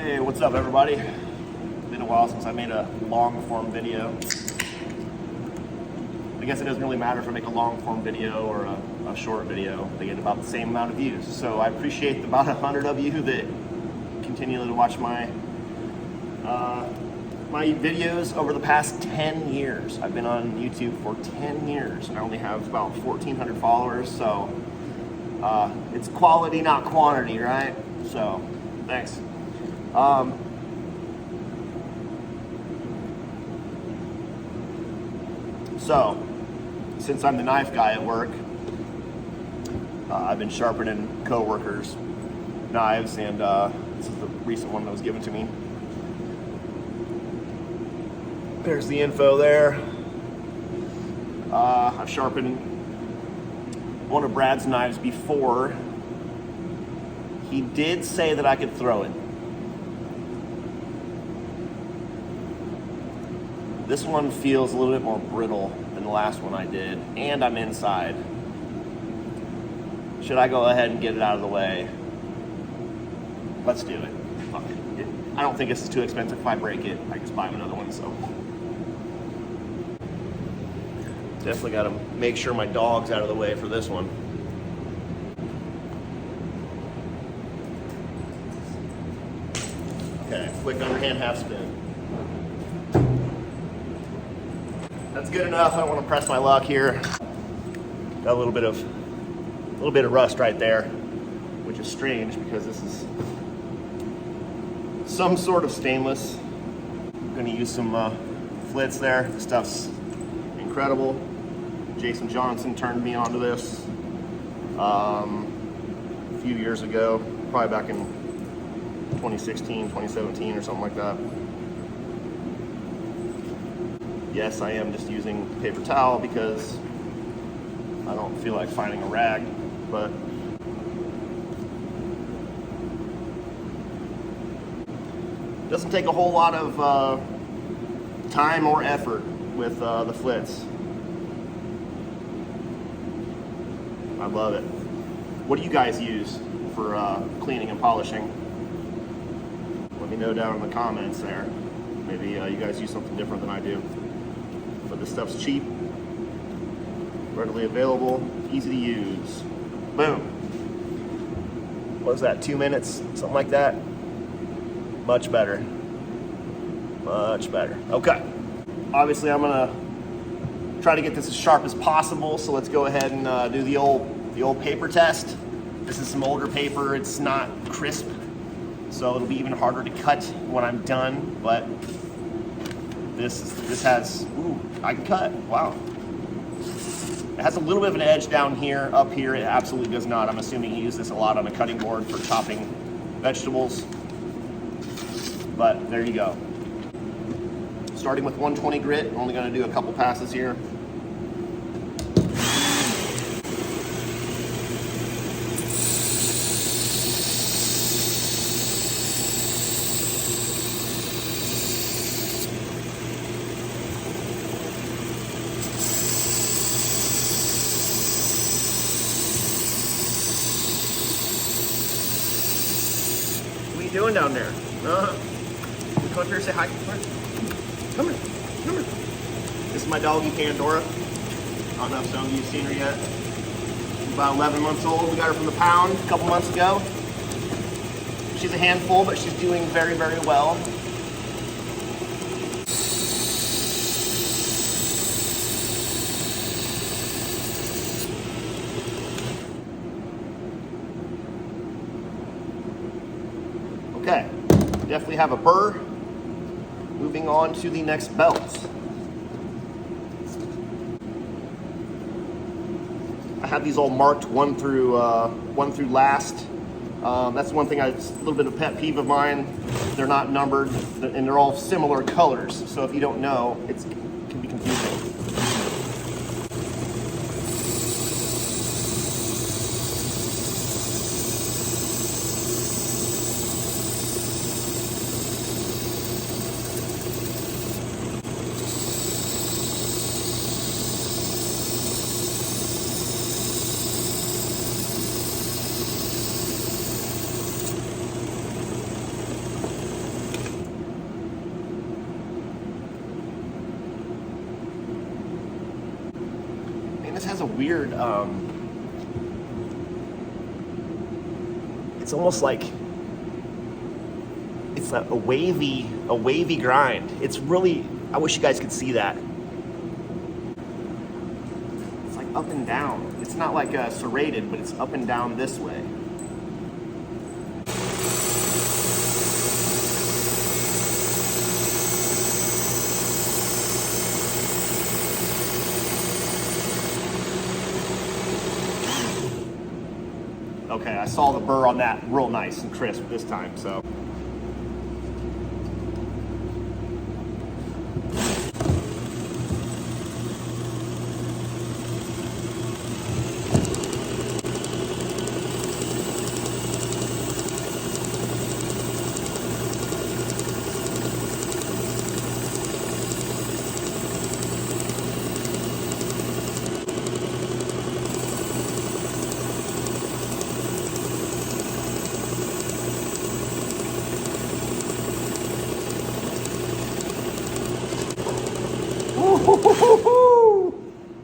Hey, what's up everybody? Been a while since I made a long form video. I guess it doesn't really matter if I make a long form video or a short video. They get about the same amount of views. So I appreciate about 100 of you that continue to watch my my videos over the past 10 years. I've been on YouTube for 10 years and I only have about 1,400 followers. So it's quality, not quantity, right? So thanks. So, since I'm the knife guy at work, I've been sharpening Coworker's knives, and this is the recent one that was given to me. There's the info there. I've sharpened one of Brad's knives before. He did say that I could throw it. This one feels a little bit more brittle than the last one I did, and I'm inside. Should I go ahead and get it out of the way? Let's do it. I don't think this is too expensive. If I break it, I just buy another one, so. Definitely gotta make sure my dog's out of the way for this one. Okay, quick underhand half spin. That's good enough. I don't want to press my luck here. Got a little bit of rust right there, which is strange because this is some sort of stainless. I'm going to use some flits there. This stuff's incredible. Jason Johnson turned me onto this a few years ago, probably back in 2016, 2017 or something like that. Yes, I am just using paper towel because I don't feel like finding a rag, but it doesn't take a whole lot of time or effort with the flits. I love it. What do you guys use for cleaning and polishing? Let me know down in the comments there. Maybe you guys use something different than I do. But this stuff's cheap, readily available, easy to use. Boom. What is that, 2 minutes? Something like that? Much better. Much better. Okay. Obviously I'm gonna try to get this as sharp as possible, so let's go ahead and do the old paper test. This is some older paper, it's not crisp, so it'll be even harder to cut when I'm done, but this has, ooh, I can cut, wow. It has a little bit of an edge down here, up here it absolutely does not. I'm assuming you use this a lot on a cutting board for chopping vegetables, but there you go. Starting with 120 grit, I'm only gonna do a couple passes here. What are you doing down there? Come up here and say hi. Come here. Come here. This is my doggy Pandora. I don't know if some of you have seen her yet. She's about 11 months old. We got her from the pound a couple months ago. She's a handful, but she's doing very, very well. Okay, definitely have a burr. Moving on to the next belt. I have these all marked one through last. That's one thing, it's a little bit of a pet peeve of mine. They're not numbered and they're all similar colors. So if you don't know, it can be confusing. weird. It's almost like it's a wavy grind. It's really, I wish you guys could see that. It's like up and down. It's not like serrated, but it's up and down this way. Okay, I saw the burr on that real nice and crisp this time, so.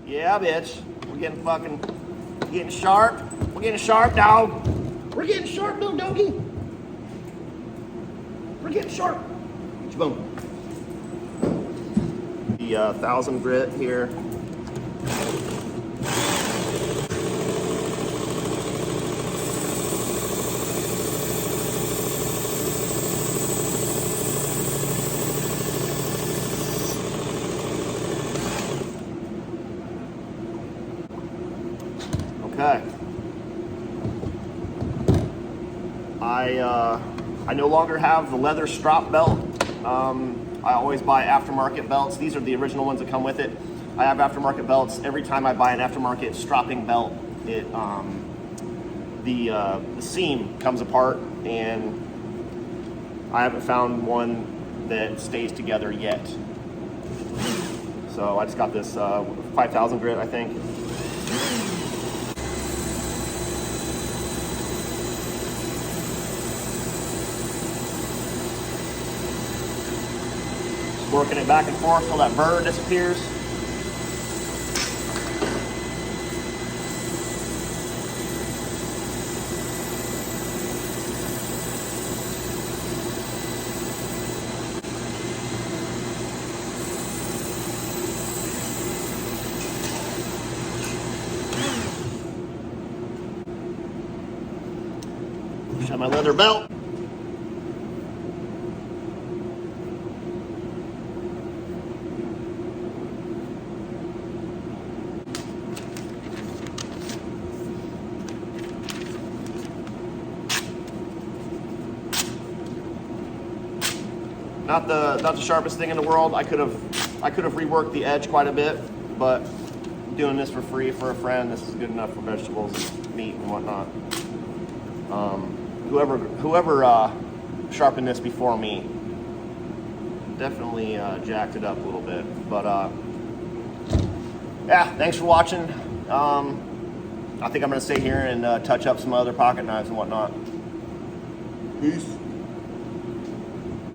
Yeah, bitch. We're getting sharp. We're getting sharp, dog. We're getting sharp, little doggy. We're getting sharp. Boom. The 1000 grit here. Okay. I no longer have the leather strap belt. I always buy aftermarket belts. These are the original ones that come with it. I have aftermarket belts. Every time I buy an aftermarket strapping belt, it the seam comes apart, and I haven't found one that stays together yet. So I just got this 5000 grit, I think. Working it back and forth till that burr disappears. Shut my leather belt. Not the sharpest thing in the world. I could have reworked the edge quite a bit, but doing this for free for a friend, this is good enough for vegetables, meat, and whatnot. Whoever sharpened this before me definitely jacked it up a little bit. But yeah, thanks for watching. I think I'm gonna stay here and touch up some other pocket knives and whatnot. Peace.